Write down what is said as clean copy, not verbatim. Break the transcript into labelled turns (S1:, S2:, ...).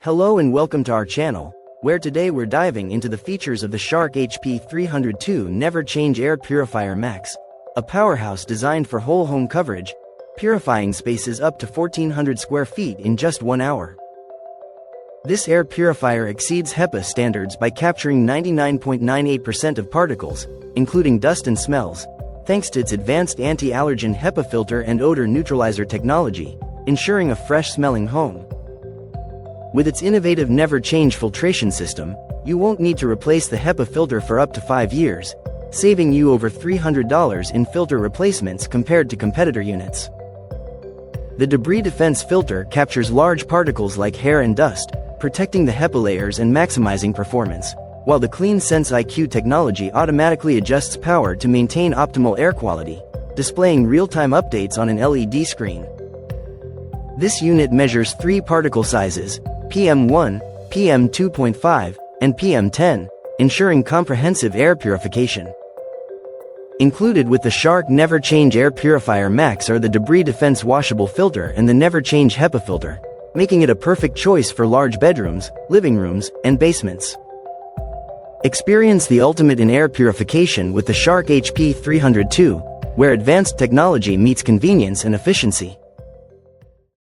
S1: Hello and welcome to our channel, where today we're diving into the features of the Shark HP302 NeverChange Air Purifier Max, a powerhouse designed for whole home coverage, purifying spaces up to 1,400 square feet in just 1 hour. This air purifier exceeds HEPA standards by capturing 99.98% of particles, including dust and smells, thanks to its advanced anti-allergen HEPA filter and odor neutralizer technology, ensuring a fresh-smelling home. With its innovative NeverChange filtration system, you won't need to replace the HEPA filter for up to 5 years, saving you over $300 in filter replacements compared to competitor units. The debris defense filter captures large particles like hair and dust, protecting the HEPA layers and maximizing performance, while the Clean Sense IQ technology automatically adjusts power to maintain optimal air quality, displaying real-time updates on an LED screen. This unit measures 3 particle sizes, PM1, PM2.5, and PM10, ensuring comprehensive air purification. Included with the Shark NeverChange Air Purifier Max are the Debris Defense Washable Filter and the NeverChange HEPA filter, making it a perfect choice for large bedrooms, living rooms, and basements. Experience the ultimate in air purification with the Shark HP302, where advanced technology meets convenience and efficiency.